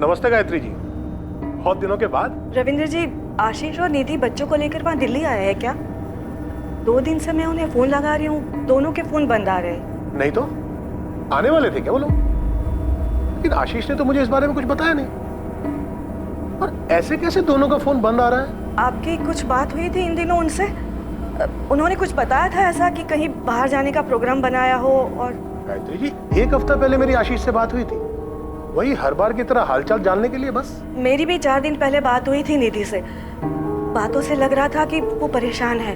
नमस्ते गायत्री जी, बहुत दिनों के बाद। रविंद्र जी, आशीष और निधि बच्चों को लेकर वहाँ दिल्ली आया है क्या? 2 दिन से मैं उन्हें फोन लगा रही हूँ, दोनों के फोन बंद आ रहे हैं। नहीं तो आने वाले थे क्या वो लोग? लेकिन आशीष ने तो मुझे इस बारे में कुछ बताया नहीं। और ऐसे कैसे दोनों का फोन बंद आ रहा है? आपकी कुछ बात हुई थी इन दिनों उनसे? उन्होंने कुछ बताया था ऐसा कि कहीं बाहर जाने का प्रोग्राम बनाया हो? और गायत्री जी, 1 हफ्ता पहले मेरी आशीष से बात हुई थी, वही हर बार की तरह हालचाल जानने के लिए बस। मेरी भी 4 दिन पहले बात हुई थी निधि से। बातों से लग रहा था कि वो परेशान है,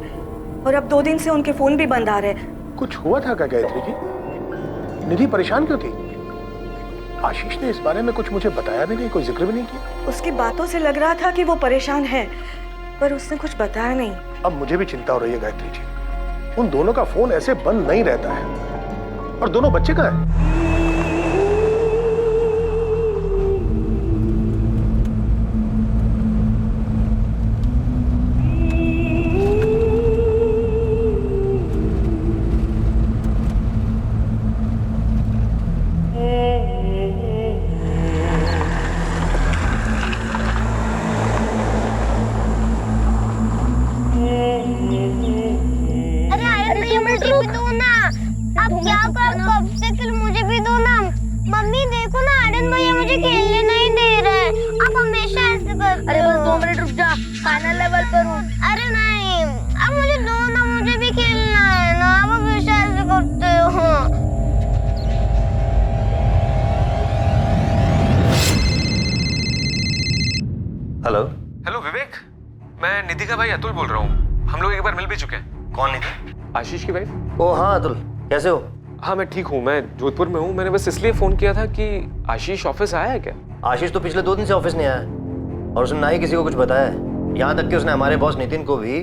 और अब 2 दिन से उनके फोन भी बंद आ रहे हैं। कुछ हुआ था क्या गायत्री जी? निधि परेशान क्यों थी? आशीष ने इस बारे में कुछ मुझे बताया भी नहीं, कोई जिक्र भी नहीं किया। उसकी बातों से लग रहा था कि वो परेशान है, पर उसने कुछ बताया नहीं। अब मुझे भी चिंता हो रही है गायत्री जी, उन दोनों का फोन ऐसे बंद नहीं रहता है। और दोनों बच्चे कहाँ हैं? मम्मी देखो ना, आर्यन भैया मुझे खेलने नहीं दे रहे हैं। आप हमेशा ऐसे करते हो। अरे बस 2 मिनट रुक जा, फाइनल लेवल पर हूँ। अरे नहीं, अब मुझे दो ना, मुझे भी खेलना है ना। आप हमेशा ऐसे करते हो। हेलो। हेलो विवेक, मैं निधि का भाई अतुल बोल रहा हूँ। हम लोग एक बार मिल भी चुके हैं। कौन निधि? आशीष की वाइफ। ओ हाँ अतुल, कैसे हो? हाँ मैं ठीक हूँ, मैं जोधपुर में हूँ। मैंने बस इसलिए फोन किया था कि आशीष ऑफिस आया है क्या? आशीष तो पिछले 2 दिन से ऑफिस नहीं आया, और उसने ना ही किसी को कुछ बताया है। यहाँ तक कि उसने हमारे बॉस नितिन को भी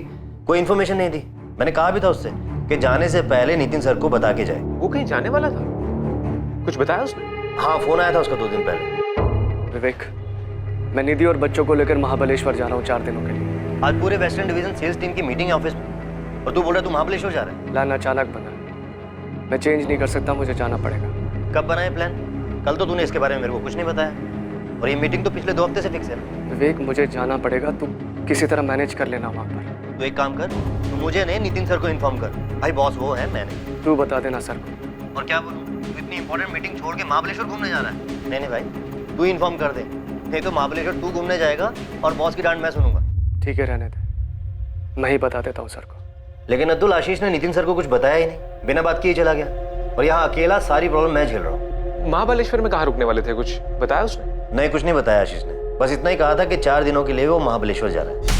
कोई इन्फॉर्मेशन नहीं दी। मैंने कहा भी था उससे कि जाने से पहले नितिन सर को बता के जाए। वो कहीं जाने वाला था? कुछ बताया उसने? हाँ, फोन आया था उसका 2 दिन पहले। विवेक, मैं निधि और बच्चों को लेकर महाबलेश्वर जा रहा हूँ 4 दिनों के लिए। आज पूरे वेस्टर्न डिवीजन सेल्स टीम की मीटिंग है ऑफिस में, और तू बोल रहा है तू महाबलेश्वर जा रहा है? प्लान अचानक बना, मैं चेंज नहीं कर सकता, मुझे जाना पड़ेगा। कब बनाए प्लान? कल तो तूने इसके बारे में मेरे को कुछ नहीं बताया, और ये मीटिंग तो पिछले 2 हफ्ते से फिक्स है। विवेक, मुझे जाना पड़ेगा, तू किसी तरह मैनेज कर लेना वहाँ पर। तो एक काम कर, तू मुझे नहीं नितिन सर को इन्फॉर्म कर। भाई बॉस वो है, मैं नहीं। तू बता देना सर को। और क्या बोलूं, तू इतनी इंपॉर्टेंट मीटिंग छोड़ के महाबलेश्वर घूमने जा रहा है? नहीं भाई, तू इन्फॉर्म कर दे, नहीं तो महाबलेश्वर तू घूमने जाएगा और बॉस की डांट मैं सुनूंगा। ठीक है, रहने दे, मैं ही बता देता हूँ सर को। लेकिन अब्दुल, आशीष ने नितिन सर को कुछ बताया ही नहीं, बिना बात किए चला गया, और यहाँ अकेला सारी प्रॉब्लम मैं झेल रहा हूँ। महाबलेश्वर में कहाँ रुकने वाले थे? कुछ बताया उसने? नहीं, कुछ नहीं बताया आशीष ने, बस इतना ही कहा था कि 4 दिनों के लिए वो महाबलेश्वर जा रहा है।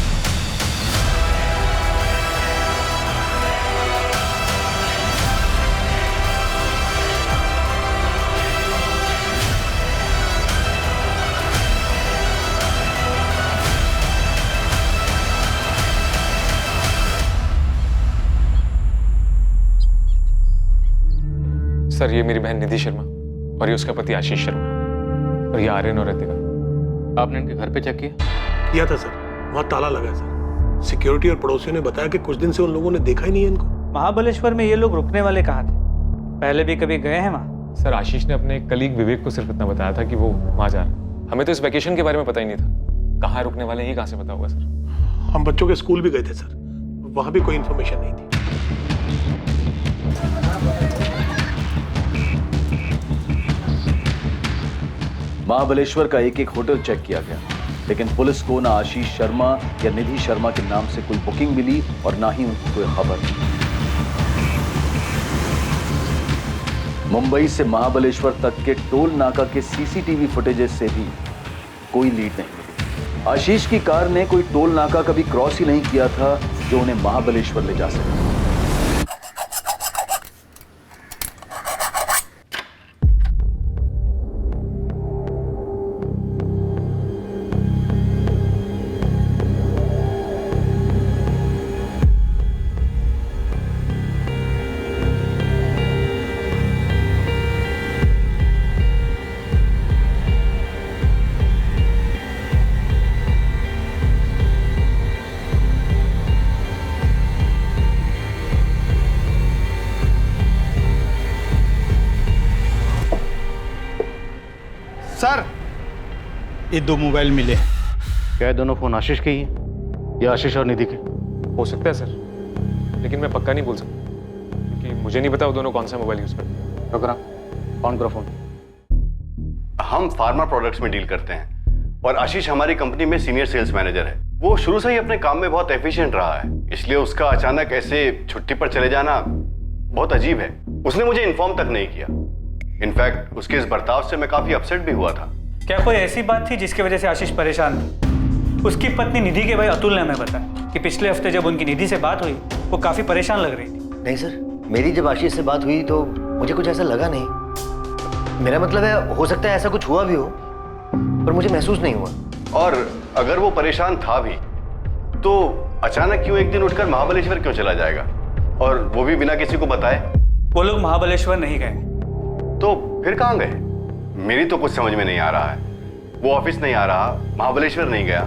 सर, ये मेरी बहन निधि शर्मा और ये उसका पति आशीष शर्मा, और ये आर्यन और रितिका। आपने इनके घर पे चेक किया? किया था सर, वहाँ ताला लगा है सर। सिक्योरिटी और पड़ोसियों ने बताया कि कुछ दिन से उन लोगों ने देखा ही नहीं है इनको। महाबलेश्वर में ये लोग रुकने वाले कहाँ थे? पहले भी कभी गए हैं वहाँ? सर, आशीष ने अपने कलीग विवेक को सिर्फ इतना बताया था कि वो वहाँ जा रहा है। हमें तो इस वेकेशन के बारे में पता ही नहीं था। कहाँ रुकने वाले हैं ये कहाँ से पता होगा सर? हम बच्चों के स्कूल भी गए थे सर, वहाँ भी कोई इन्फॉर्मेशन नहीं थी। महाबलेश्वर का एक होटल चेक किया गया, लेकिन पुलिस को ना आशीष शर्मा या निधि शर्मा के नाम से कोई बुकिंग मिली और ना ही उनकी कोई खबर। मुंबई से महाबलेश्वर तक के टोल नाका के सीसीटीवी फुटेजेस से भी कोई लीड नहीं मिली। आशीष की कार ने कोई टोल नाका कभी क्रॉस ही नहीं किया था जो उन्हें महाबलेश्वर ले जा सके। सर, ये 2 मोबाइल मिले हैं। क्या ये दोनों फोन आशीष के ही हैं या आशीष और निधि के? हो सकता है सर, लेकिन मैं पक्का नहीं बोल सकता क्योंकि मुझे नहीं पता वो दोनों कौन सा मोबाइल यूज़ करते हैं। रुक रहा, ऑन करो फोन। हम फार्मा प्रोडक्ट्स में डील करते हैं और आशीष हमारी कंपनी में सीनियर सेल्स मैनेजर है। वो शुरू से ही अपने काम में बहुत एफिशिएंट रहा है, इसलिए उसका अचानक ऐसे छुट्टी पर चले जाना बहुत अजीब है। उसने मुझे इन्फॉर्म तक नहीं किया। इनफैक्ट उसके इस बर्ताव से मैं काफी अपसेट भी हुआ था। क्या कोई ऐसी बात थी जिसकी वजह से आशीष परेशान था? उसकी पत्नी निधि के भाई अतुल ने हमें बताया कि पिछले हफ्ते जब उनकी निधि से बात हुई वो काफी परेशान लग रही थी। नहीं सर, मेरी जब आशीष से बात हुई तो मुझे कुछ ऐसा लगा नहीं। मेरा मतलब है हो सकता है ऐसा कुछ हुआ भी हो पर मुझे महसूस नहीं हुआ। और अगर वो परेशान था भी तो अचानक क्यों एक दिन उठकर महाबलेश्वर क्यों चला जाएगा, और वो भी बिना किसी को बताए? वो लोग महाबलेश्वर नहीं गए। तो फिर कहाँ गए? मेरी तो कुछ समझ में नहीं आ रहा है। वो ऑफिस नहीं आ रहा, महाबलेश्वर नहीं गया,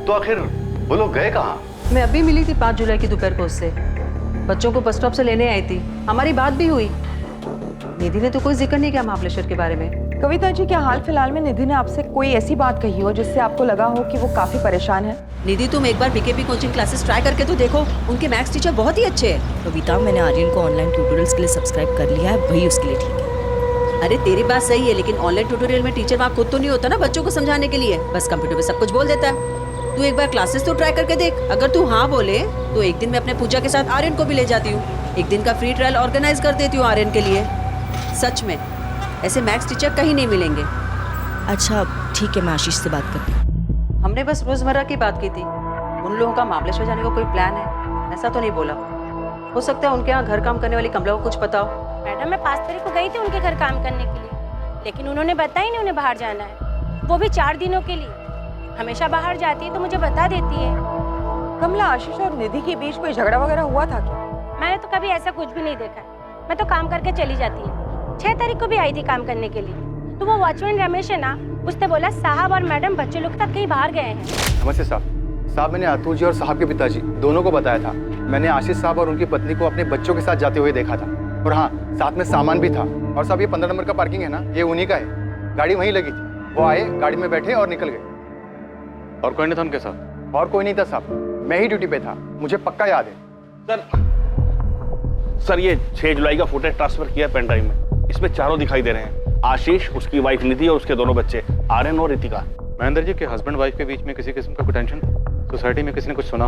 तो आखिर वो लोग गए कहाँ? मैं अभी मिली थी 5 जुलाई की दोपहर को उससे। बच्चों को बस स्टॉप से लेने आई थी, हमारी बात भी हुई। निधि ने तो कोई जिक्र नहीं किया महाबलेश्वर के बारे में। कविता जी, क्या हाल फिलहाल में निधि ने आपसे कोई ऐसी बात कही हो जिससे आपको लगा हो कि वो काफी परेशान है? निधि, तुम एक बार बीकेपी कोचिंग क्लासेस ट्राई करके तो देखो, उनके मैथ्स टीचर बहुत ही अच्छे हैं। कविता, मैंने आर्यन को ऑनलाइन ट्यूटोरियल्स के लिए सब्सक्राइब कर लिया है, वही उसके लिए ठीक है। अरे तेरी बात सही है, लेकिन ऑनलाइन ट्यूटोरियल में टीचर वहाँ खुद तो नहीं होता ना बच्चों को समझाने के लिए, बस कंप्यूटर पे सब कुछ बोल देता है। तू एक बार क्लासेस तो ट्राई करके देख। अगर तू हाँ बोले तो एक दिन मैं अपने पूजा के साथ आर्यन को भी ले जाती हूँ। एक दिन का फ्री ट्रायल ऑर्गेनाइज कर देती हूँ आर्यन के लिए। सच में ऐसे मैथ्स टीचर कहीं नहीं मिलेंगे। अच्छा ठीक है, मैं आशीष से बात करती हूँ। हमने बस रोजमर्रा की बात की थी। उन लोगों का महाबलेश्वर जाने का कोई प्लान है ऐसा तो नहीं बोला। हो सकता है उनके यहाँ घर काम करने वाली कमला को कुछ पता हो। मैडम, मैं 5 तारीख को गई थी उनके घर काम करने के लिए, लेकिन उन्होंने बताया नहीं उन्हें बाहर जाना है, वो भी 4 दिनों के लिए। हमेशा बाहर जाती है तो मुझे बता देती है। कमला, आशीष और निधि के बीच कोई झगड़ा वगैरह हुआ था क्या? मैंने तो कभी ऐसा कुछ भी नहीं देखा है। मैं तो काम करके चली जाती है। 6 तारीख को भी आई थी काम करने के लिए, तो वो वॉचमैन रमेश है ना, उसने बोला साहब और मैडम बच्चे लोग तक कहीं बाहर गए हैं। नमस्ते साहब, मैंने अतुल जी और साहब के पिताजी दोनों को बताया था। मैंने आशीष साहब और उनकी पत्नी को अपने बच्चों के साथ जाते हुए देखा था, और हाँ, साथ में सामान भी था। और साहब, ये 15 नंबर का पार्किंग है ना, ये उन्हीं का है। गाड़ी वहीं लगी थी। वो आए, गाड़ी में बैठे और निकल गए। और कोई नहीं था उनके साथ? और कोई नहीं था साहब, मैं ही ड्यूटी पे था, मुझे पक्का याद है। सर ये 6 जुलाई का फुटेज ट्रांसफर किया पेन ड्राइव में। इसमें चारों दिखाई दे रहे हैं, आशीष, उसकी वाइफ निधि और उसके दोनों बच्चे आर्यन और रितिका। महेंद्र जी के हस्बैंड वाइफ के बीच में किसी किस्म का कोई टेंशन? सोसाइटी में किसी ने कुछ सुना?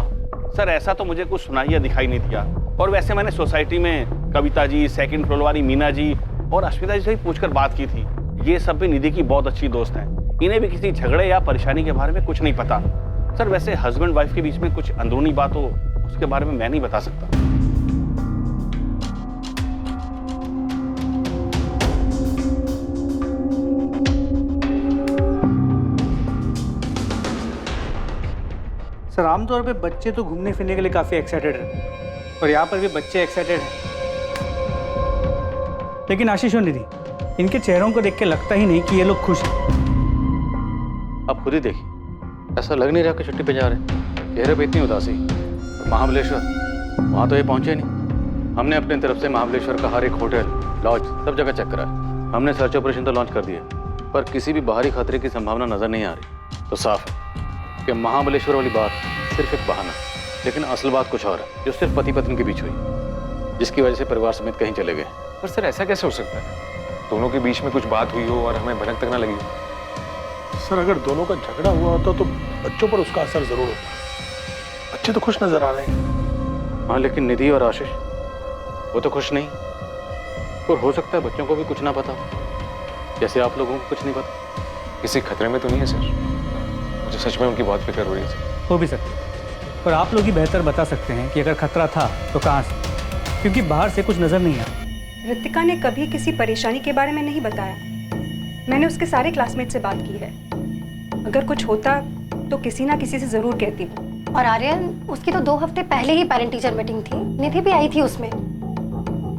सर ऐसा तो मुझे कुछ सुनाई या दिखाई नहीं दिया। और वैसे मैंने सोसाइटी में कविता जी, सेकंड फ्लोर वाली मीना जी और अश्विता जी से भी पूछकर बात की थी। ये सब भी निधि की बहुत अच्छी दोस्त हैं। इन्हें भी किसी झगड़े या परेशानी के बारे में कुछ नहीं पता। सर वैसे हस्बैंड वाइफ के बीच में कुछ अंदरूनी बात हो उसके बारे में मैं नहीं बता सकता। सर आमतौर पे बच्चे तो घूमने फिरने के लिए काफ़ी एक्साइटेड हैं और यहाँ पर भी बच्चे एक्साइटेड हैं, लेकिन आशीष और निधि, इनके चेहरों को देख के लगता ही नहीं कि ये लोग खुश हैं। आप खुद ही देखिए, ऐसा लग नहीं रहा कि छुट्टी पे जा रहे हैं। चेहरे पे इतनी उदासी। महाबलेश्वर, वहाँ तो ये पहुँचे नहीं। हमने अपनी तरफ से महाबलेश्वर का हर एक होटल, लॉज सब जगह चेक करा। हमने सर्च ऑपरेशन तो लॉन्च कर दिया, पर किसी भी बाहरी खतरे की संभावना नजर नहीं आ रही। तो साफ है कि महाबलेश्वर वाली बात सिर्फ एक बहाना, लेकिन असल बात कुछ और है, जो सिर्फ पति पत्नी के बीच हुई, जिसकी वजह से परिवार समेत कहीं चले गए। पर सर ऐसा कैसे हो सकता है? दोनों के बीच में कुछ बात हुई हो और हमें भनक तक ना लगी। सर अगर दोनों का झगड़ा हुआ होता तो बच्चों पर उसका असर जरूर होता। बच्चे तो खुश नजर आ रहे हैं। हाँ, लेकिन निधि और आशीष वो तो खुश नहीं। और हो सकता है बच्चों को भी कुछ ना पता, जैसे आप लोगों को कुछ नहीं पता। किसी खतरे में तो नहीं है सर? मुझे सच में उनकी बहुत फिक्र हो रही है सर। हो भी सकता है, पर आप लोग ही बेहतर बता सकते हैं कि अगर खतरा था तो कहाँ से, क्योंकि बाहर से कुछ नजर नहीं आया। रितिका ने कभी किसी परेशानी के बारे में नहीं बताया। मैंने उसके सारे क्लासमेट से बात की है। अगर कुछ होता तो किसी ना किसी से जरूर कहती। और आर्यन, उसकी तो 2 हफ्ते पहले ही पेरेंट टीचर मीटिंग थी, निधि भी आई थी उसमें।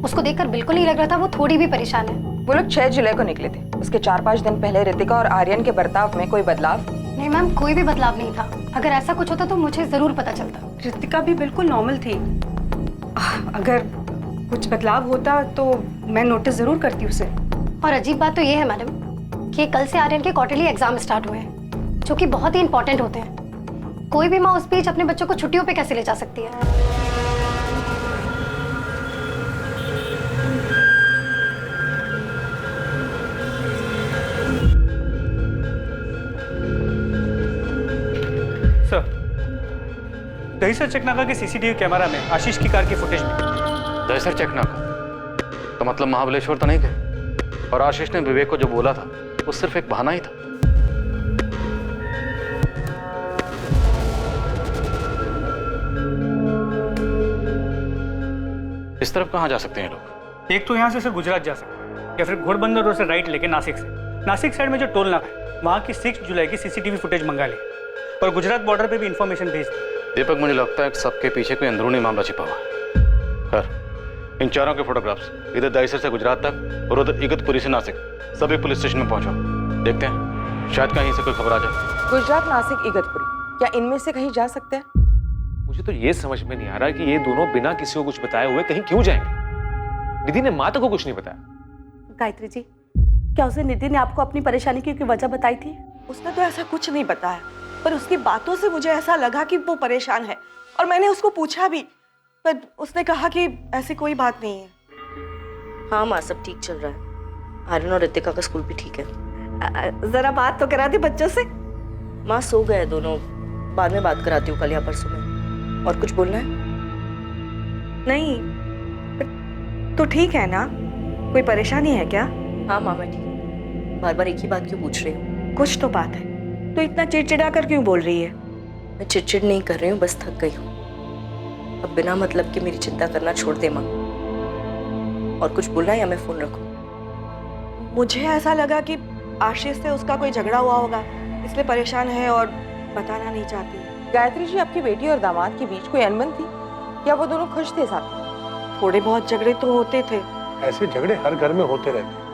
उसको देखकर बिल्कुल नहीं लग रहा था वो थोड़ी भी परेशान है। वो लोग 6 जुलाई को निकले थे। उसके 4-5 दिन पहले रितिका और आर्यन के बर्ताव में कोई बदलाव? नहीं मैम, कोई भी बदलाव नहीं था। अगर ऐसा कुछ होता तो मुझे जरूर पता चलता। रितिका भी बिल्कुल नॉर्मल थी। अगर कुछ बदलाव होता तो मैं नोटिस जरूर करती उसे। और अजीब बात तो ये है मैडम कि कल से आर्यन के क्वार्टरली एग्जाम स्टार्ट हुए हैं। जो कि बहुत ही इंपॉर्टेंट होते हैं। कोई भी माँ उस बीच अपने बच्चों को छुट्टियों पे कैसे ले जा सकती है? सर, दहीसर चकनाका के सीसीटीवी कैमरा में आशीष की कार की फुटेज मिली। दहीसर चकनाका तो मतलब महाबलेश्वर तो नहीं गए, और आशीष ने विवेक को जो बोला था वो सिर्फ एक बहाना ही था। इस तरफ कहाँ जा सकते हैं लोग? एक तो यहाँ से सर गुजरात जा सकते हैं, या फिर घोड़बंदर रोड से राइट लेके नासिक से। नासिक साइड में जो टोल नाका है वहाँ की 6 जुलाई की सीसीटीवी फुटेज मंगा ली और गुजरात बॉर्डर पे भी इंफॉर्मेशन भेज दी। दीपक, मुझे लगता है कि सबके पीछे कोई अंदरूनी मामला छिपा हुआ है। खैर, इन चारों के फोटोग्राफ्स इधर दहीसर से गुजरात तक और उधर इगतपुरी से नासिक सभी पुलिस स्टेशन में पहुंचो। देखते हैं, शायद कहीं से कोई खबर आ जाए। गुजरात, नासिक, इगतपुरी, क्या इनमें से कहीं जा सकते हैं? मुझे तो ये समझ में नहीं आ रहा कि ये दोनों बिना किसी को कुछ बताए हुए कहीं क्यों जाएंगे। निधि ने माँ तक को कुछ नहीं बताया। गायत्री जी, क्या उसे निधि ने आपको अपनी परेशानी की वजह बताई थी? उसने तो ऐसा कुछ नहीं बताया, पर उसकी बातों से मुझे ऐसा लगा कि वो परेशान है, और मैंने उसको पूछा भी, पर उसने कहा कि ऐसी कोई बात नहीं है। हाँ माँ, सब ठीक चल रहा है। आर्यन और रितिका का स्कूल भी ठीक है। जरा बात तो करा दी बच्चों से। माँ सो गए दोनों, बाद में बात कराती हूँ कल या परसों में। और कुछ बोलना है? नहीं, तो ठीक है ना? कोई परेशानी है क्या? हाँ माँ, मैं ठीक हूँ। बार बार एक ही बात क्यों पूछ रही हूँ? कुछ तो बात है, तो इतना चिड़चिड़ा कर क्यों बोल रही है? मैं चिड़चिड़ नहीं कर रही हूँ, बस थक गई हूँ। अब बिना मतलब के मेरी चिंता करना छोड़ दे माँ। और कुछ बोलना है या मैं फोन रखूँ? मुझे ऐसा लगा कि आशीष से उसका कोई झगड़ा हुआ होगा, इसलिए परेशान है और बताना नहीं चाहती। गायत्री जी, आपकी बेटी और दामाद के बीच कोई अनबन थी? क्या वो दोनों खुश थे साथ में? थोड़े बहुत झगड़े तो होते थे। ऐसे झगड़े हर घर में होते रहते हैं।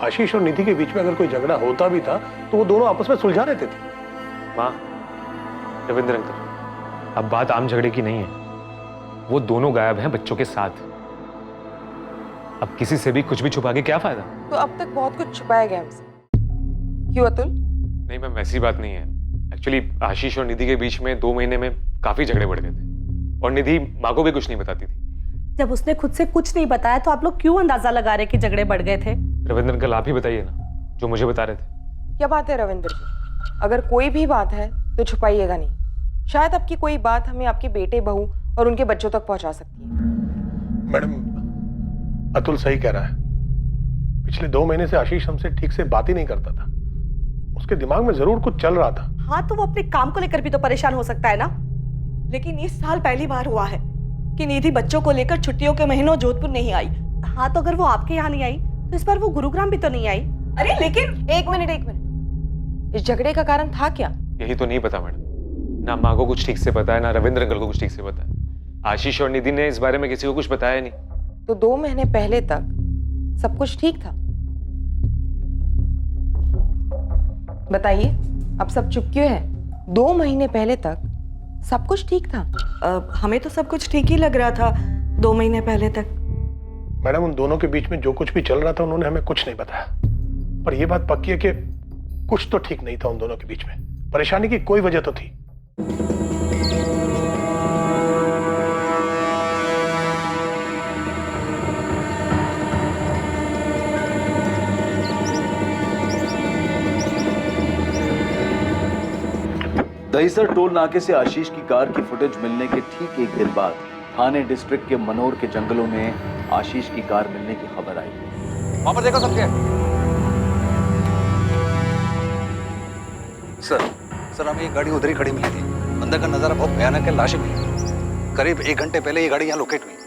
आशीष और निधि के बीच में अगर कोई झगड़ा होता भी था तो वो दोनों आपस में सुलझा लेते थे। माँ, रविंद्र अंकल, अब बात आम झगड़े की नहीं है। वो दोनों गायब हैं बच्चों के साथ। अब किसी से भी कुछ भी छुपा के क्या फायदा? तो अब तक बहुत कुछ छुपाया गया हमसे। क्यों अतुल? नहीं मैम, वैसी बात नहीं है। एक्चुअली आशीष और निधि के बीच में 2 महीने में काफी झगड़े बढ़ गए थे, और निधि माँ को भी कुछ नहीं बताती थी। जब उसने खुद से कुछ नहीं बताया तो आप लोग क्यों अंदाजा लगा रहे कि झगड़े बढ़ गए थे? रविंद्र अंकल, आप ही बताइए ना, जो मुझे बता रहे थे। क्या बात है रविंद्र जी? अगर कोई भी बात है तो छुपाइएगा नहीं। शायद आपकी कोई बात हमें आपके बेटे, बहू और उनके बच्चों तक पहुंचा सकती है। मैडम, अतुल सही कह रहा है। पिछले 2 महीने से आशीष हमसे ठीक से बात ही नहीं करता था। उसके दिमाग में जरूर कुछ चल रहा था। हाँ, तो वो अपने काम को लेकर भी तो परेशान हो सकता है ना। लेकिन इस साल पहली बार हुआ है कि निधि बच्चों को लेकर छुट्टियों के महीनों जोधपुर नहीं आई। हाँ, तो अगर वो आपके यहाँ नहीं आई तो इस बार वो गुरुग्राम भी तो नहीं आई। अरे लेकिन एक मिनट, इस झगड़े का कारण था क्या? यही तो नहीं पता मैडम। ना माँ को कुछ ठीक से पता है, ना रविंद्र अंकल को कुछ ठीक से पता है। आशीष और निधि ने इस बारे में किसी को कुछ बताया नहीं। तो 2 महीने पहले तक सब कुछ ठीक था। बताइए, अब सब चुप क्यों है? 2 महीने पहले तक सब कुछ ठीक था। हमें तो सब कुछ ठीक ही लग रहा था 2 महीने पहले तक। मैडम, उन दोनों के बीच में जो कुछ भी चल रहा था उन्होंने हमें कुछ नहीं बताया, पर यह बात पक्की है कि कुछ तो ठीक नहीं था उन दोनों के बीच में। परेशानी की कोई वजह तो थी। दहीसर टोल नाके से आशीष की कार की फुटेज मिलने के ठीक 1 दिन बाद थाने डिस्ट्रिक्ट के मनोर के जंगलों में आशीष की कार मिलने की खबर आई। वहां पर देखो सबके। सर हमें ये गाड़ी उधर ही खड़ी मिली थी। अंदर का नजारा बहुत भयानक है, लाशें मिली। करीब 1 घंटे पहले ये गाड़ी यहाँ लोकेट हुई।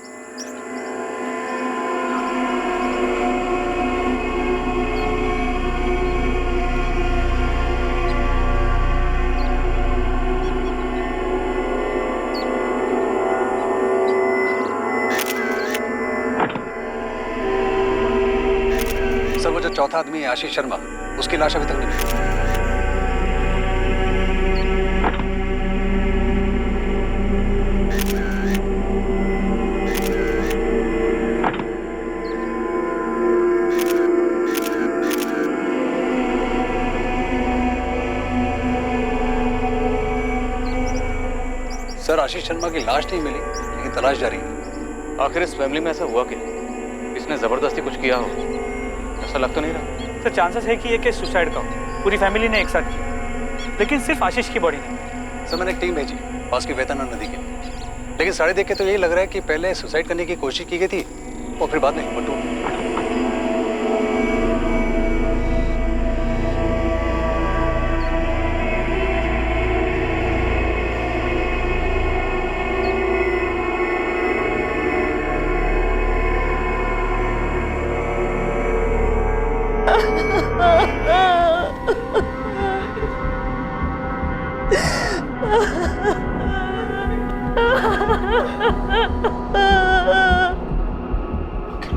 सर वो जो चौथा आदमी है आशीष शर्मा, उसकी लाश अभी तक नहीं मिली। सर आशीष शर्मा की लाश नहीं मिली, लेकिन तलाश जारी है। आखिर इस फैमिली में ऐसा हुआ क्या? इसने जबरदस्ती कुछ किया हो, ऐसा लग तो नहीं रहा। सर चांसेस है कि ये केस सुसाइड का हो, पूरी फैमिली ने एक साथ किया, लेकिन सिर्फ आशीष की बॉडी नहीं। सर मैंने एक टीम भेजी पास की वेतना नदी के, लेकिन सारे देख के तो यही लग रहा है कि पहले सुसाइड करने की कोशिश की गई थी और फिर बाद में हिम्मत टूट गई।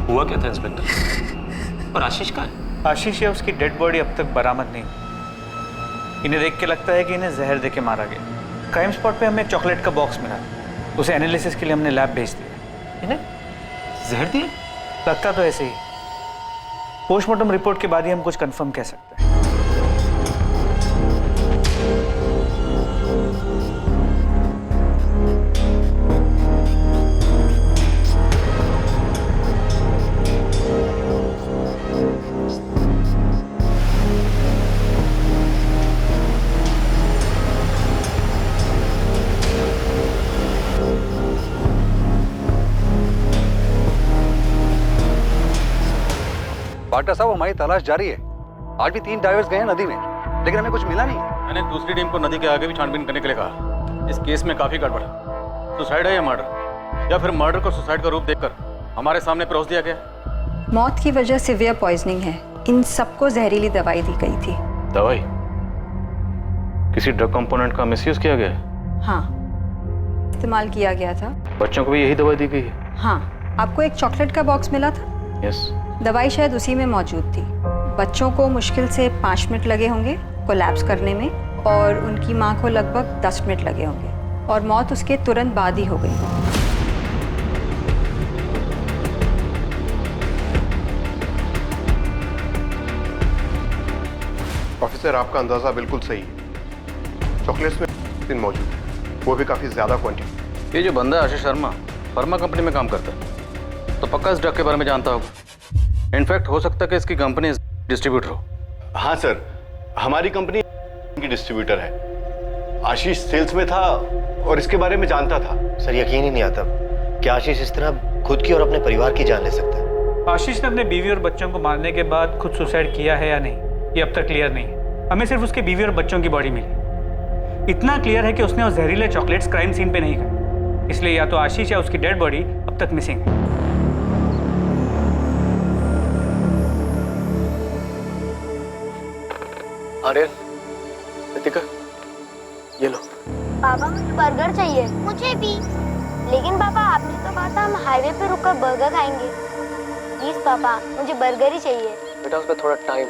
हुआ क्या था इंस्पेक्टर? और आशीष कहाँ है? आशीष या उसकी डेड बॉडी अब तक बरामद नहीं हुई। इन्हें देख के लगता है कि इन्हें जहर देके मारा गया। क्राइम स्पॉट पे हमें एक चॉकलेट का बॉक्स मिला, उसे एनालिसिस के लिए हमने लैब भेज दिया। इन्हें जहर दिया? लगता तो ऐसे ही। पोस्टमार्टम रिपोर्ट के बाद ही हम कुछ कंफर्म कह सकते हैं। पार्टनर साहब हमारी तलाश जारी है। आज भी 3 डाइवर्स गए हैं नदी में, लेकिन हमें कुछ मिला नहीं। मैंने दूसरी टीम को नदी के आगे भी छानबीन करने के लिए कहा। इस केस में काफी गड़बड़ है। सुसाइड है या मर्डर, या फिर मर्डर को सुसाइड का रूप देकर हमारे सामने परोस दिया गया। मौत की वजह सिवियर पॉइजनिंग है। इन सबको जहरीली दवाई दी गई थी। दवाई? किसी ड्रग कंपोनेंट का मिसयूज किया गया है? हाँ, इस्तेमाल किया गया था। बच्चों को भी यही दवाई दी गई है? हाँ, आपको एक चॉकलेट का बॉक्स मिला था। यस। दवाई शायद उसी में मौजूद थी। बच्चों को मुश्किल से 5 मिनट लगे होंगे कोलैप्स करने में, और उनकी माँ को लगभग 10 मिनट लगे होंगे, और मौत उसके तुरंत बाद ही हो गई। ऑफिसर, आपका अंदाजा बिल्कुल सही है। चॉकलेट्स में दिन मौजूद है, वो भी काफी ज्यादा क्वांटिटी। ये जो बंदा आशीष शर्मा फार्मा कंपनी में काम करता है, तो पक्का इस ड्रग के बारे में जानता होगा। इनफैक्ट हो सकता है कि इसकी कंपनी डिस्ट्रीब्यूटर हो। हाँ सर, हमारी कंपनी की डिस्ट्रीब्यूटर है। आशीष सेल्स में था और इसके बारे में जानता था। सर यकीन ही नहीं आता कि आशीष इस तरह खुद की और अपने परिवार की जान ले सकता है। आशीष ने अपने बीवी और बच्चों को मारने के बाद खुद सुसाइड किया है या नहीं, ये अब तक क्लियर नहीं है। हमें सिर्फ उसके बीवी और बच्चों की बॉडी मिली। इतना क्लियर है कि उसने वो जहरीले चॉकलेट्स क्राइम सीन पे नहीं खाए, इसलिए या तो आशीष या उसकी डेड बॉडी अब तक मिसिंग है। आर्यन, रितिका, ये लो। पापा मुझे बर्गर चाहिए। मुझे भी। लेकिन पापा आपने तो कहा था हम हाईवे पे रुककर बर्गर खाएंगे। प्लीज पापा मुझे बर्गर ही चाहिए। बेटा उसमें थोड़ा टाइम,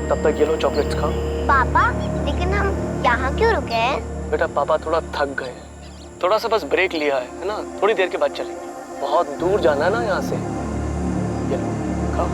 तब तक ये लो चॉकलेट्स खाओ। पापा लेकिन हम यहाँ क्यों रुके हैं? बेटा पापा थोड़ा थक गए, थोड़ा सा बस ब्रेक लिया है ना, थोड़ी देर के बाद चलेंगे। बहुत दूर जाना है ना यहाँ से। ये लो खाओ।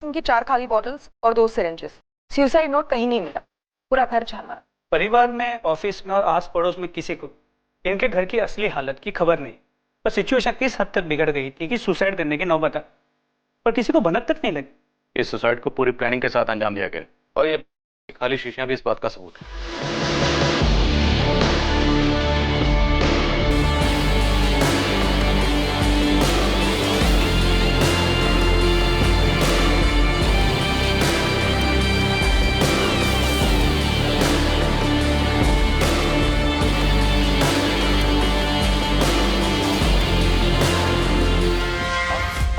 उनकी 4 खाली बॉटल्स और 2 सिरिंजेस। सुसाइड नोट कहीं नहीं मिला। पूरा घर छाना। परिवार में, ऑफिस में और आस पड़ोस में किसी को इनके घर की असली हालत की खबर नहीं। पर सिचुएशन किस हद तक बिगड़ गई थी कि सुसाइड करने की नौबत आ, पर किसी को भनक तक नहीं लगी। इस सुसाइड को पूरी प्लानिंग के साथ अंजाम दिया गया और ये खाली शीशियां भी इस बात का सबूत है।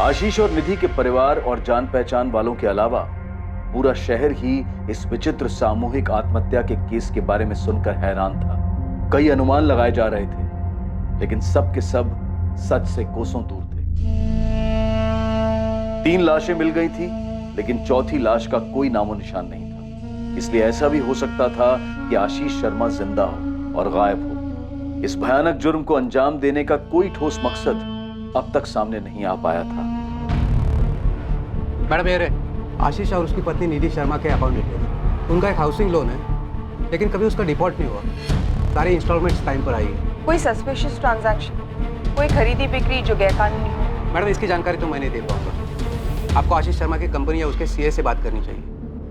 आशीष और निधि के परिवार और जान पहचान वालों के अलावा पूरा शहर ही इस विचित्र सामूहिक आत्महत्या के केस के बारे में सुनकर हैरान था। कई अनुमान लगाए जा रहे थे, लेकिन सब के सब सच से कोसों दूर थे। 3 लाशें मिल गई थी, लेकिन चौथी लाश का कोई नामो निशान नहीं था। इसलिए ऐसा भी हो सकता था कि आशीष शर्मा जिंदा हो और गायब हो। इस भयानक जुर्म को अंजाम देने का कोई ठोस मकसद अब तक सामने नहीं आ पाया था। मैडम ये रहे आशीष और उसकी पत्नी निधि शर्मा के अकाउंट डिटेल्स। उनका एक हाउसिंग लोन है, लेकिन कभी उसका डिफॉल्ट नहीं हुआ। सारी इंस्टॉलमेंट्स टाइम पर आई है। कोई सस्पिशियस ट्रांजैक्शन, कोई खरीदी बिक्री जो गैरकानूनी हो? मैडम इसकी जानकारी तो मैं नहीं दे पाऊंगा। आपको आशीष शर्मा की कंपनी या उसके सीए से बात करनी चाहिए।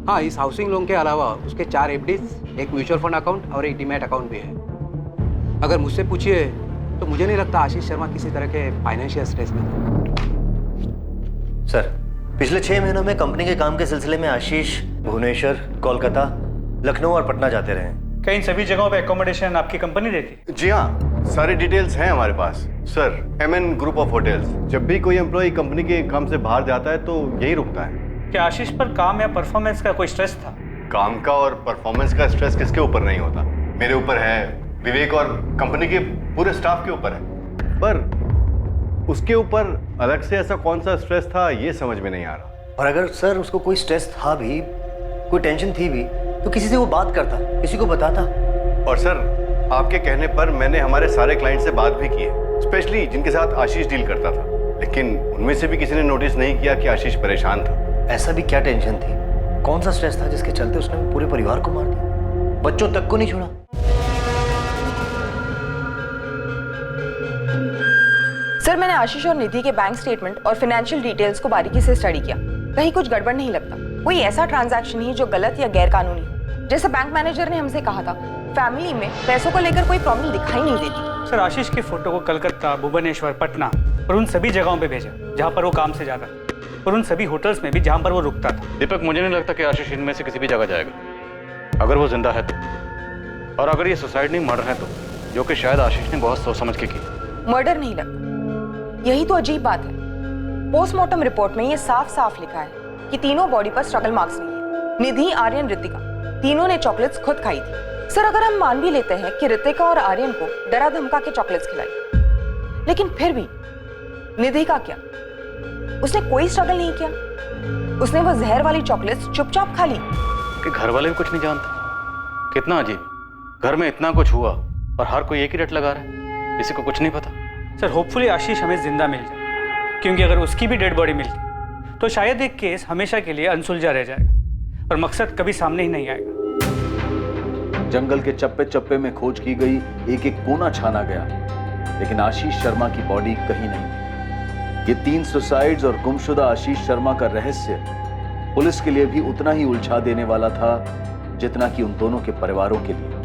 हाँ, इस हाउसिंग लोन के अलावा उसके 4 एफडीज, एक म्यूचुअल फंड अकाउंट और एक डीमैट अकाउंट भी है। अगर मुझसे पूछिए तो मुझे नहीं लगता आशीष शर्मा किसी तरह के फाइनेंशियल स्ट्रेस में था। सर, पिछले 6 महीनों में कंपनी के काम के सिलसिले में आशीष भुवनेश्वर, कोलकाता, लखनऊ और पटना जाते रहे हैं। क्या इन सभी जगहों पे एकोमोडेशन आपकी कंपनी देती? जी हाँ, सारी डिटेल्स हैं हमारे पास। Sir, MN group of hotels. जब भी कोई एम्प्लॉय कंपनी के काम से बाहर जाता है तो यही रुकता है। क्या आशीष पर काम या परफॉर्मेंस का कोई स्ट्रेस था? काम का और परफॉर्मेंस का स्ट्रेस किसके ऊपर नहीं होता? मेरे ऊपर है, विवेक और कंपनी के पूरे स्टाफ के ऊपर है। पर उसके ऊपर अलग से ऐसा कौन सा स्ट्रेस था, ये समझ में नहीं आ रहा। और अगर सर उसको कोई स्ट्रेस था भी, कोई टेंशन थी भी, तो किसी से वो बात करता, किसी को बताता। और सर, आपके कहने पर मैंने हमारे सारे क्लाइंट से बात भी की है, स्पेशली जिनके साथ आशीष डील करता था, लेकिन उनमें से भी किसी ने नोटिस नहीं किया कि आशीष परेशान था। ऐसा भी क्या टेंशन थी, कौन सा स्ट्रेस था जिसके चलते उसने पूरे परिवार को मार दिया, बच्चों तक को नहीं छोड़ा? सर, मैंने आशीष और निधि के बैंक स्टेटमेंट और फाइनेंशियल डिटेल्स को बारीकी से स्टडी किया। कहीं कुछ गड़बड़ नहीं लगता। कोई ऐसा ट्रांजैक्शन नहीं जो गलत या गैर कानूनी हो। जैसे बैंक मैनेजर ने हमसे कहा था, फैमिली में पैसों को लेकर कोई प्रॉब्लम दिखाई नहीं देती। सर, आशीष की फोटो को कलकत्ता, भुवनेश्वर, पटना और उन सभी जगहों पे भेजा जहाँ पर वो काम से जाता था, और उन सभी होटल्स में भी जहाँ पर वो रुकता था। दीपक, मुझे नहीं लगता कि आशीष इनमें से किसी भी जगह जाएगा, अगर वो जिंदा है तो। और अगर ये सुसाइड नहीं, मर्डर है तो, जो कि शायद आशीष ने बहुत सोच समझ के की। मर्डर नहीं लगता, यही तो अजीब बात है। पोस्टमार्टम रिपोर्ट में ये साफ साफ लिखा है कि तीनों बॉडी पर स्ट्रगल मार्क्स नहीं है। निधि, आर्यन, ऋतिका, तीनों ने चॉकलेट्स खुद खाई थी। सर, अगर हम मान भी लेते हैं कि ऋतिका और आर्यन को डरा धमका के चॉकलेट्स खिलाई, लेकिन फिर भी निधि का क्या? उसने कोई स्ट्रगल नहीं किया। उसने वो जहर वाली चॉकलेट्स चुपचाप खा ली। कि घर वाले भी कुछ नहीं जानते। कितना अजीब, घर में इतना कुछ हुआ और हर कोई एक ही रट लगा रहा है, किसी को कुछ नहीं पता। सर, होपफुली आशीष हमें जिंदा मिल जाए, क्योंकि अगर उसकी भी डेड बॉडी मिलती तो शायद एक केस हमेशा के लिए अनसुलझा रह जाएगा और मकसद कभी सामने ही नहीं आएगा। जंगल के चप्पे चप्पे में खोज की गई, एक एक कोना छाना गया, लेकिन आशीष शर्मा की बॉडी कहीं नहीं। ये 3 सुसाइड्स और गुमशुदा आशीष शर्मा का रहस्य पुलिस के लिए भी उतना ही उलझा देने वाला था जितना कि उन दोनों के परिवारों के लिए।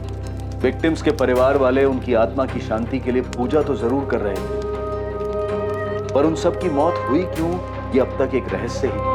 विक्टिम्स के परिवार वाले उनकी आत्मा की शांति के लिए पूजा तो जरूर कर रहे थे, पर उन सब की मौत हुई क्यों, ये अब तक एक रहस्य ही था।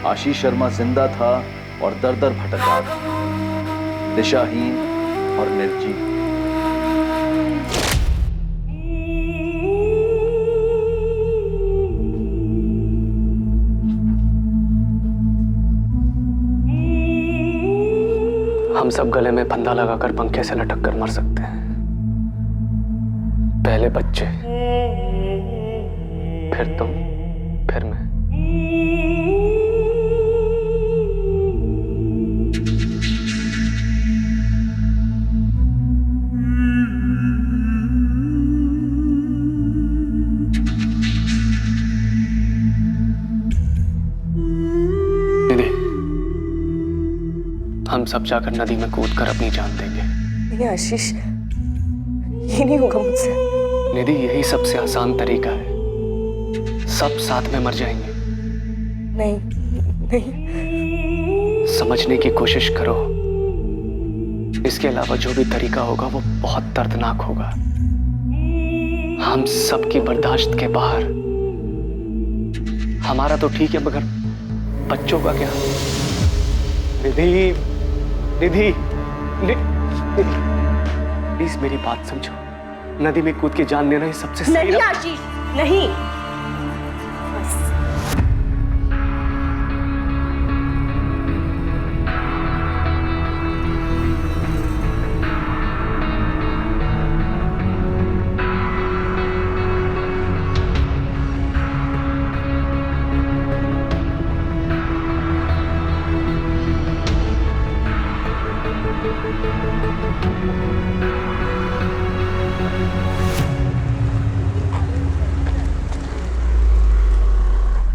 आशीष शर्मा जिंदा था और दर दर भटक रहा था, दिशाहीन और निर्जीव। हम सब गले में फंदा लगाकर पंखे से लटक कर मर सकते हैं। पहले बच्चे, फिर तुम, फिर मैं। हम सब जाकर नदी में कूदकर अपनी जान देंगे। नहीं आशीष, ये नहीं होगा मुझसे। निधि, यही सबसे आसान तरीका है। सब साथ में मर जाएंगे। नहीं नहीं, समझने की कोशिश करो। इसके अलावा जो भी तरीका होगा वो बहुत दर्दनाक होगा। हम सबकी बर्दाश्त के बाहर। हमारा तो ठीक है, मगर बच्चों का क्या? निधि, निधि, प्लीज मेरी बात समझो। नदी में कूद के जान देना ही सबसे सही। नहीं आशीष, नहीं।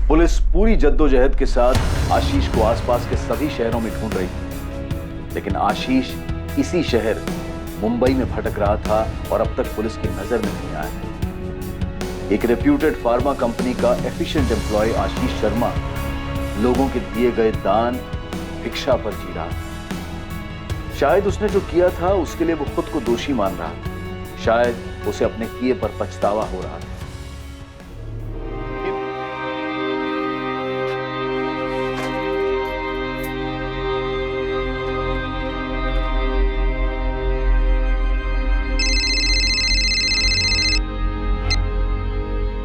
पुलिस पूरी जद्दोजहद के साथ आशीष को आसपास के सभी शहरों में ढूंढ रही थी, लेकिन आशीष इसी शहर मुंबई में भटक रहा था और अब तक पुलिस की नजर में नहीं आया। एक रेप्यूटेड फार्मा कंपनी का एफिशिएंट एम्प्लॉय आशीष शर्मा लोगों के दिए गए दान, भिक्षा पर जी रहा था। शायद उसने जो किया था उसके लिए वो खुद को दोषी मान रहा था। शायद उसे अपने किए पर पछतावा हो रहा था।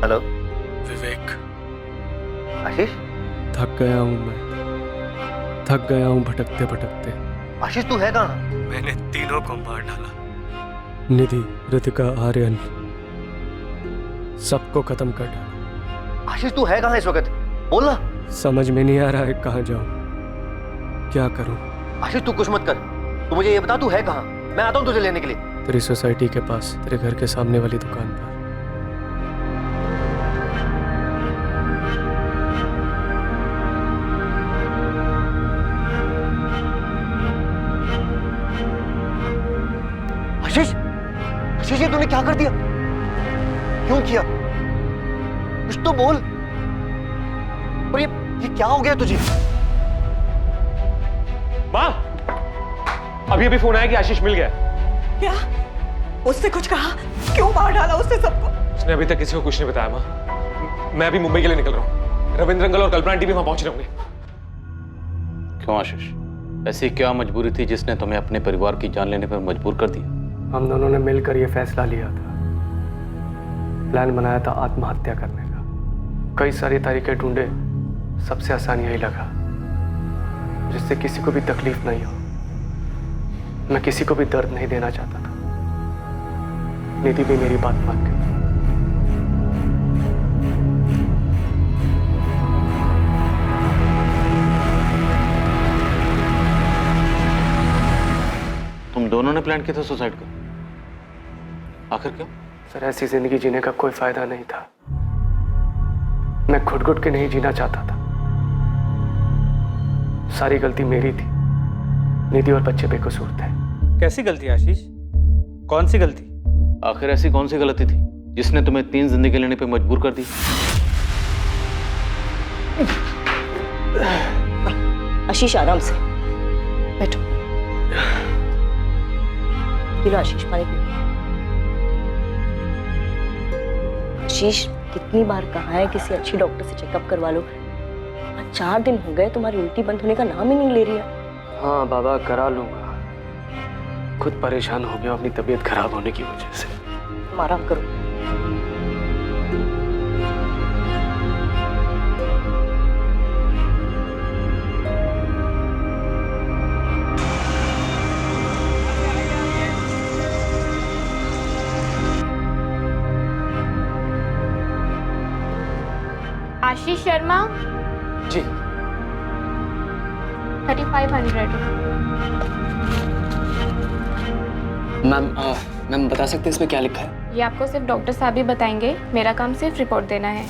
हेलो विवेक। आशीष, थक गया हूं मैं, थक गया हूं भटकते भटकते। आशीष तू है कहाँ? मैंने तीनों को मार डाला। निधि, रितिका, आर्यन, सबको खत्म कर डाला। आशीष तू है कहाँ इस वक्त? बोल ना। समझ में नहीं आ रहा है कहाँ जाऊं, क्या करूं। आशीष तू कुछ मत कर, तू मुझे ये बता तू है कहाँ? मैं आता हूँ तुझे लेने के लिए। तेरी सोसाइटी के पास, तेरे घर के सामने वाली दुकान पर। आशीष, आशीष ये तूने क्या कर दिया? क्यों किया? कुछ तो बोल। और ये क्या हो गया तुझे? माँ, अभी अभी फोन आया कि आशीष मिल गया। क्या? उसने कुछ कहा? क्यों मार डाला उसने सबको? उसने अभी तक किसी को कुछ नहीं बताया माँ। मैं अभी मुंबई के लिए निकल रहा हूँ। रविंद्र अंकल और कल्पना आंटी भी वहां पहुंच रहे होंगे। क्यों आशीष, ऐसी क्या मजबूरी थी जिसने तुम्हें अपने परिवार की जान लेने पर मजबूर कर दिया? हम दोनों ने मिलकर यह फैसला लिया था, प्लान बनाया था आत्महत्या करने का। कई सारी तरीके ढूंढे, सबसे आसान यही लगा जिससे किसी को भी तकलीफ नहीं हो। मैं किसी को भी दर्द नहीं देना चाहता था। निधि भी मेरी बात मान गई। तुम दोनों ने प्लान किया था सुसाइड का? आखिर क्यों? सर, ऐसी जिंदगी जीने का कोई फायदा नहीं था। मैं घुट घुट के नहीं जीना चाहता था। सारी गलती मेरी थी। निधि और बच्चे बेकसूर थे। कैसी गलती आशीष? कौन सी गलती? आखिर ऐसी कौन सी गलती थी जिसने तुम्हें 3 जिंदगी लेने पे मजबूर कर दी? आशीष आराम से बैठो। पी लो आशीष, पानी पी लो। आशीष, कितनी बार कहा है किसी अच्छी डॉक्टर से चेकअप करवा लो। 4 दिन हो गए, तुम्हारी उल्टी बंद होने का नाम ही नहीं ले रही है। हाँ बाबा, करा लूंगा। खुद परेशान हो गया अपनी तबीयत खराब होने की वजह से। तुम आराम करो। आशीष शर्मा। जी। 3500। मैम बता सकते हैं इसमें क्या लिखा है? ये आपको सिर्फ डॉक्टर साहब ही बताएंगे, मेरा काम सिर्फ रिपोर्ट देना है।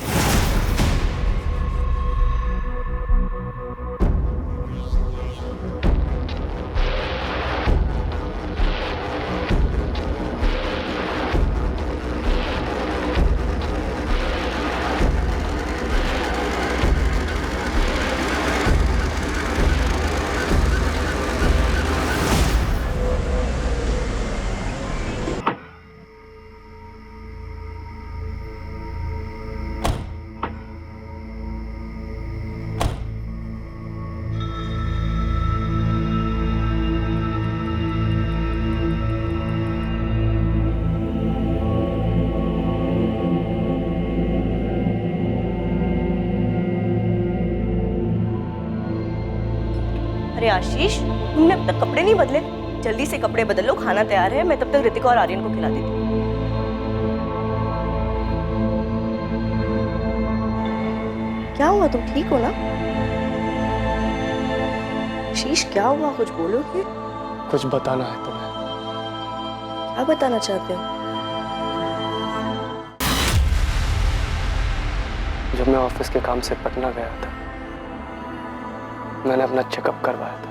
अरे आशीष, तुमने अब तक कपड़े नहीं बदले? जल्दी से कपड़े बदल लो, खाना तैयार है, मैं तब तक ऋतिका और आर्यन को खिला देती हूँ। क्या हुआ, तुम ठीक हो ना? आशीष क्या हुआ, कुछ बोलोगे? कुछ बताना है तुम्हें। क्या बताना चाहते हो? जब मैं ऑफिस के काम से पटना गया था, मैंने अपना चेकअप करवाया था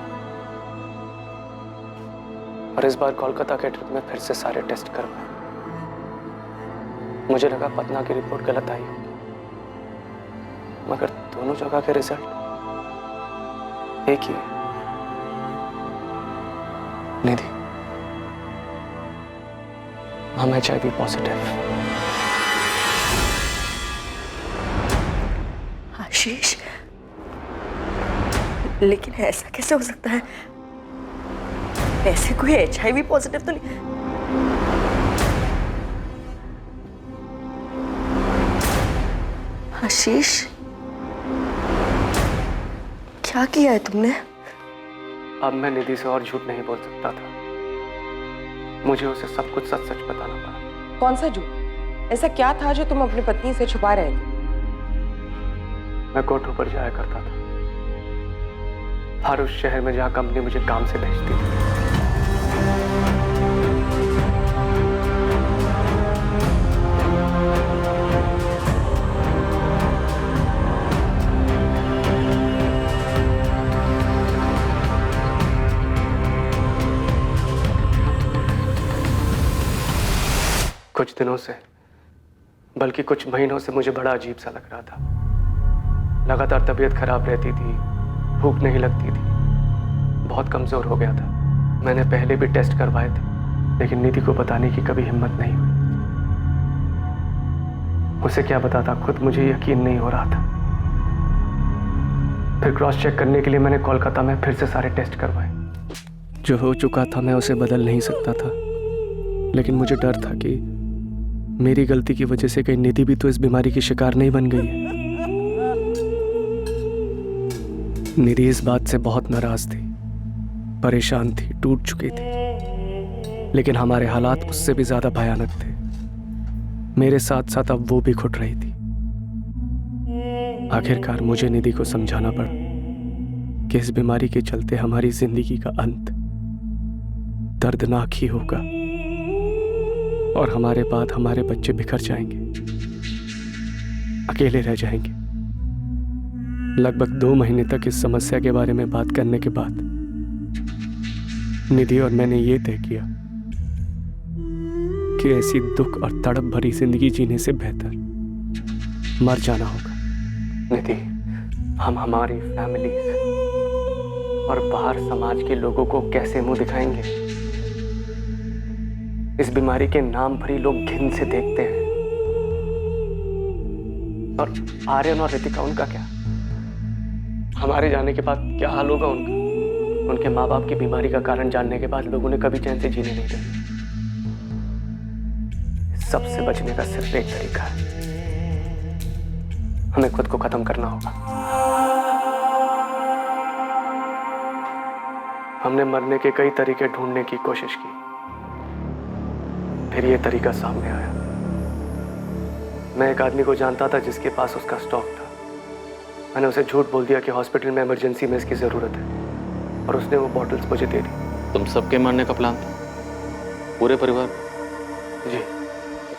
और इस बार कोलकाता के ट्रिप में फिर से सारे टेस्ट करवाए। मुझे लगा पटना की रिपोर्ट गलत आई होगी, मगर दोनों जगह के रिजल्ट एक ही है। निधि, हम HIV पॉजिटिव। आशीष, लेकिन ऐसा कैसे हो सकता है? ऐसे कोई HIV पॉजिटिव तो नहीं। आशीष, क्या किया है तुमने? अब मैं निधि से और झूठ नहीं बोल सकता था। मुझे उसे सब कुछ सच सच बताना पड़ा। कौन सा झूठ? ऐसा क्या था जो तुम अपनी पत्नी से छुपा रहे थे? मैं कोठों पर जाया करता था, हर उस शहर में जहां कंपनी मुझे काम से भेजती थी। कुछ दिनों से, बल्कि कुछ महीनों से मुझे बड़ा अजीब सा लग रहा था। लगातार तबीयत खराब रहती थी, भूख नहीं लगती थी, बहुत कमजोर हो गया था। मैंने पहले भी टेस्ट करवाए थे, लेकिन निधि को बताने की कभी हिम्मत नहीं हुई। उसे क्या बताता, खुद मुझे यकीन नहीं हो रहा था। फिर क्रॉस चेक करने के लिए मैंने कोलकाता में फिर से सारे टेस्ट करवाए। जो हो चुका था मैं उसे बदल नहीं सकता था, लेकिन मुझे डर था कि मेरी गलती की वजह से कहीं निधि भी तो इस बीमारी की शिकार नहीं बन गई है। निधि इस बात से बहुत नाराज थी, परेशान थी, टूट चुकी थी, लेकिन हमारे हालात उससे भी ज्यादा भयानक थे। मेरे साथ साथ अब वो भी घुट रही थी। आखिरकार मुझे निधि को समझाना पड़ा कि इस बीमारी के चलते हमारी जिंदगी का अंत दर्दनाक ही होगा और हमारे बाद हमारे बच्चे बिखर जाएंगे, अकेले रह जाएंगे। लगभग 2 महीने तक इस समस्या के बारे में बात करने के बाद निधि और मैंने ये तय किया कि ऐसी दुख और तड़प भरी जिंदगी जीने से बेहतर मर जाना होगा। निधि, हम हमारी फैमिली और बाहर समाज के लोगों को कैसे मुंह दिखाएंगे? इस बीमारी के नाम पर ही लोग घिन से देखते हैं। और आर्यन और ऋतिका, उनका क्या? हमारे जाने के बाद क्या हाल होगा उनका? उनके माँ बाप की बीमारी का कारण जानने के बाद लोगों ने कभी चैन से जीने नहीं दिया। सबसे बचने का सिर्फ एक तरीका है, हमें खुद को खत्म करना होगा। हमने मरने के कई तरीके ढूंढने की कोशिश की, फिर ये तरीका सामने आया। मैं एक आदमी को जानता था जिसके पास उसका स्टॉक था। मैंने उसे झूठ बोल दिया कि हॉस्पिटल में इमरजेंसी में इसकी ज़रूरत है और उसने वो बॉटल्स मुझे दे दी। तुम सबके मारने का प्लान था? पूरे परिवार? जी।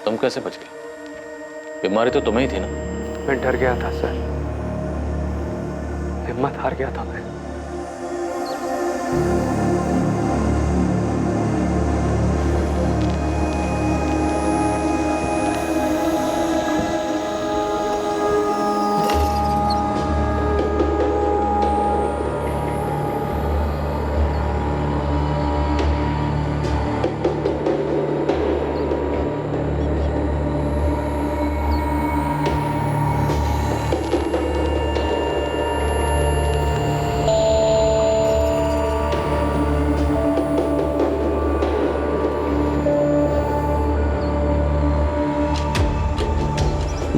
तुम कैसे बच गए? बीमारी तो तुम्हें ही थी ना? मैं डर गया था सर, हिम्मत हार गया था मैं।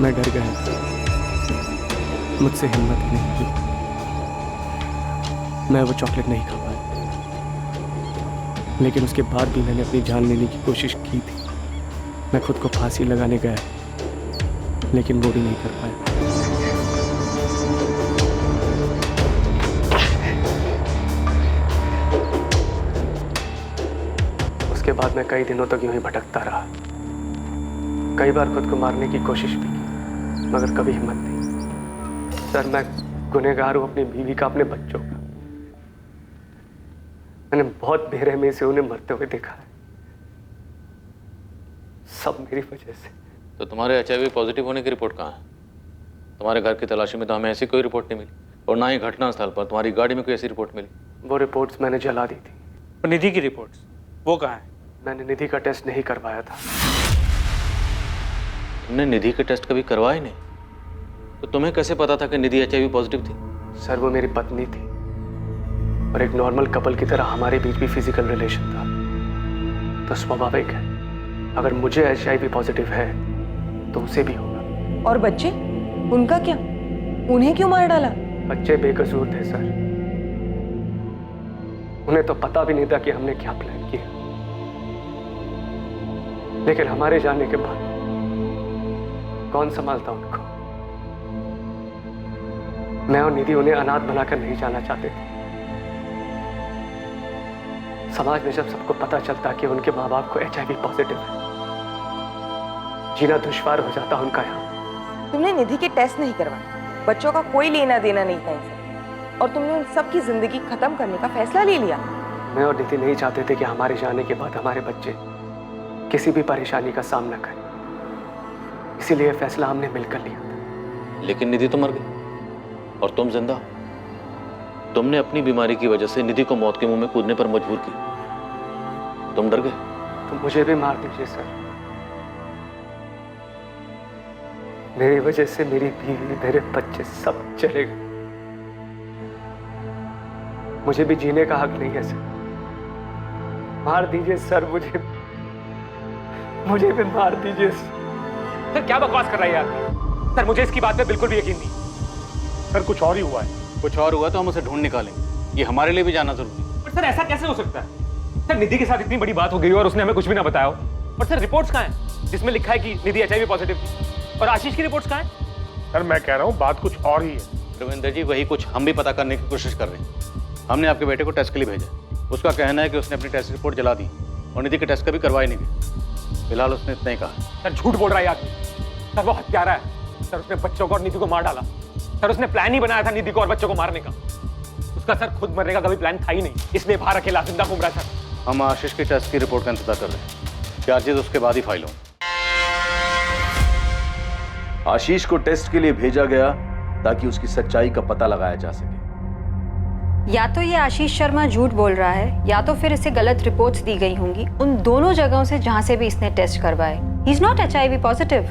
मैं डर गया, मुझसे हिम्मत ही नहीं हुई। मैं वो चॉकलेट नहीं खा पाया, लेकिन उसके बाद भी मैंने अपनी जान लेने की कोशिश की थी। मैं खुद को फांसी लगाने गया, लेकिन वो भी नहीं कर पाया। उसके बाद मैं कई दिनों तक यूं ही भटकता रहा। कई बार खुद को मारने की कोशिश भी की, मगर कभी हिम्मत नहीं। सर, मैं गुनहगार हूं अपनी बीवी का, अपने बच्चों का। मैंने बहुत बेरहमी से उन्हें मरते हुए देखा है, सब मेरी वजह से। तो तुम्हारे HIV पॉजिटिव होने की रिपोर्ट कहाँ है? तुम्हारे घर की तलाशी में तो हमें ऐसी कोई रिपोर्ट नहीं मिली, और ना ही घटनास्थल पर तुम्हारी गाड़ी में कोई ऐसी रिपोर्ट मिली। वो रिपोर्ट्स मैंने जला दी थी। और निधि की रिपोर्ट्स वो कहाँ है? मैंने निधि का टेस्ट नहीं करवाया था। तुमने निधि के टेस्ट कभी करवाए नहीं, तो तुम्हें कैसे पता था कि निधि HIV पॉजिटिव थी? सर, वो मेरी पत्नी थी और एक नॉर्मल कपल की तरह हमारे बीच भी फिजिकल रिलेशन था। तो स्वाभाविक है, अगर मुझे HIV पॉजिटिव है तो उसे भी होगा। और बच्चे, उनका क्या? उन्हें क्यों मार डाला? बच्चे बेकसूर थे सर, उन्हें तो पता भी नहीं था कि हमने क्या प्लान किया। लेकिन हमारे जाने के बाद कौन संभालता उनको? मैं और निधि उन्हें अनाथ बनाकर नहीं जाना चाहते थे। समाज में जब सबको पता चलता कि उनके माँ बाप को HIV पॉजिटिव है, जीना दुश्वार हो जाता उनका यहाँ। तुमने निधि के टेस्ट नहीं करवाए, बच्चों का कोई लेना देना नहीं था इनसे, और तुमने उन सब की जिंदगी खत्म करने का फैसला ले लिया। मैं और निधि नहीं चाहते थे कि हमारे जाने के बाद हमारे बच्चे किसी भी परेशानी का सामना करें, इसीलिए फैसला हमने मिलकर लिया था। लेकिन निधि तो मर गई और तुम जिंदा हो। तुमने अपनी बीमारी की वजह से निधि को मौत के मुंह में कूदने पर मजबूर किया। तुम डर गए तो मुझे भी मार दीजिए सर। मेरी वजह से मेरी बीवी, मेरे बच्चे सब चले गए। मुझे भी जीने का हक नहीं है सर। मार दीजिए सर, मुझे भी मार दीजिए सर। क्या बकवास कर रहा है यार? सर, मुझे इसकी बात पे बिल्कुल भी यकीन नहीं। सर, कुछ और ही हुआ है। कुछ और हुआ तो हम उसे ढूंढ निकालेंगे, ये हमारे लिए भी जानना जरूरी है। पर सर, ऐसा कैसे हो सकता है? सर, निधि के साथ इतनी बड़ी बात हो गई और उसने हमें कुछ भी ना बताया हो। और सर, रिपोर्ट्स कहाँ हैं जिसमें लिखा है कि निधि HIV पॉजिटिव थी? और आशीष की रिपोर्ट्स कहाँ हैं? सर, मैं कह रहा हूँ बात कुछ और ही है। रविंद्र जी, वही कुछ हम भी पता करने की कोशिश कर रहे हैं। हमने आपके बेटे को टेस्ट के लिए भेजा। उसका कहना है कि उसने अपनी टेस्ट रिपोर्ट जला दी और निधि के टेस्ट कभी करवाए नहीं गए। फिलहाल उसने इतना ही कहा। सर, झूठ बोल रहा है आदमी। सर, वो हत्यारा है। सर, उसने बच्चों को और निधि को मार डाला। सर, उसने प्लान ही बनाया था निधि को और बच्चों को मारने का। उसका सर खुद मरने का कभी प्लान था ही नहीं, इसलिए बाहर अकेला जिंदा घूम रहा था। हम आशीष की टेस्ट की रिपोर्ट का इंतजार कर रहे हैं। चार्जेस उसके बाद ही फाइल होंगे। आशीष को टेस्ट के लिए भेजा गया ताकि उसकी सच्चाई का पता लगाया जा सके। या तो ये आशीष शर्मा झूठ बोल रहा है, या तो फिर इसे गलत रिपोर्ट्स दी गई होंगी उन दोनों जगहों से जहां से भी इसने टेस्ट करवाए। He is not HIV positive.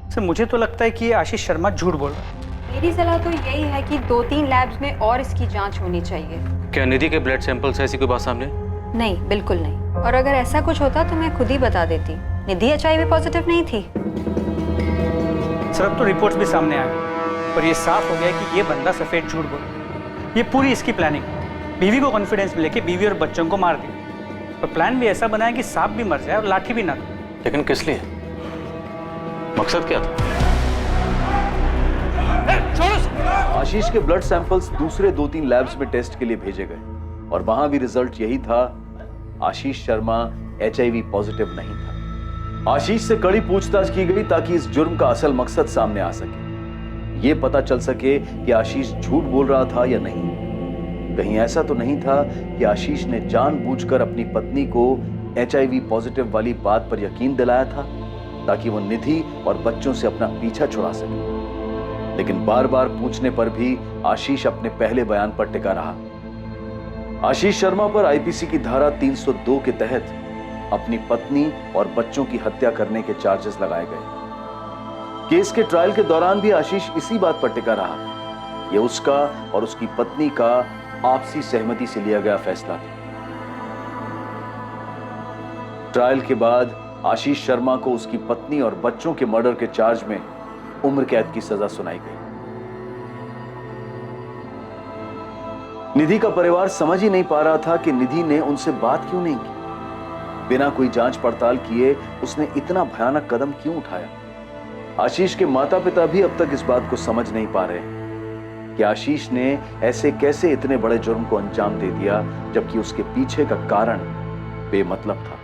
Sir, मुझे तो लगता है कि ये आशीष शर्मा झूठ बोल रहा है। मेरी सलाह तो यही है कि 2-3 लैब्स में और इसकी जांच होनी चाहिए। क्या निधि के ब्लड सैंपल से ऐसी कोई बात सामने? नहीं, बिल्कुल नहीं। और अगर ऐसा कुछ होता तो मैं खुद ही बता देती। निधि HIV पॉजिटिव नहीं थी। सर, अब तो रिपोर्ट्स भी सामने आ गई और ये साफ हो गया कि ये बंदा सफेद झूठ बोल रहा है। ये पूरी इसकी प्लानिंग। बीवी को कॉन्फिडेंस में लेके बीवी और बच्चों को मार दिया। और प्लान भी ऐसा बनाया कि सांप भी मर जाए और लाठी भी ना दो। लेकिन किस लिए? मकसद क्या था? आशीष के ब्लड सैंपल्स दूसरे 2-3 लैब्स में टेस्ट के लिए भेजे गए और वहां भी रिजल्ट यही था, आशीष शर्मा HIV पॉजिटिव नहीं था। आशीष से कड़ी पूछताछ की गई ताकि इस जुर्म का असल मकसद सामने आ सके, ये पता चल सके कि आशीष झूठ बोल रहा था या नहीं। कहीं ऐसा तो नहीं था कि आशीष ने जानबूझकर अपनी पत्नी को HIV पॉजिटिव वाली बात पर यकीन दिलाया था ताकि वो निधि और बच्चों से अपना पीछा छुड़ा सके। लेकिन बार बार पूछने पर भी आशीष अपने पहले बयान पर टिका रहा। आशीष शर्मा पर IPC की धारा 302 के तहत अपनी पत्नी और बच्चों की हत्या करने के चार्जेस लगाए गए। केस के ट्रायल के दौरान भी आशीष इसी बात पर टिका रहा। यह उसका और उसकी पत्नी का आपसी सहमति से लिया गया फैसला था। ट्रायल के बाद आशीष शर्मा को उसकी पत्नी और बच्चों के मर्डर के चार्ज में उम्र कैद की सजा सुनाई गई। निधि का परिवार समझ ही नहीं पा रहा था कि निधि ने उनसे बात क्यों नहीं की। बिना कोई जांच पड़ताल किए उसने इतना भयानक कदम क्यों उठाया। आशीष के माता पिता भी अब तक इस बात को समझ नहीं पा रहे कि आशीष ने ऐसे कैसे इतने बड़े जुर्म को अंजाम दे दिया, जबकि उसके पीछे का कारण बेमतलब था।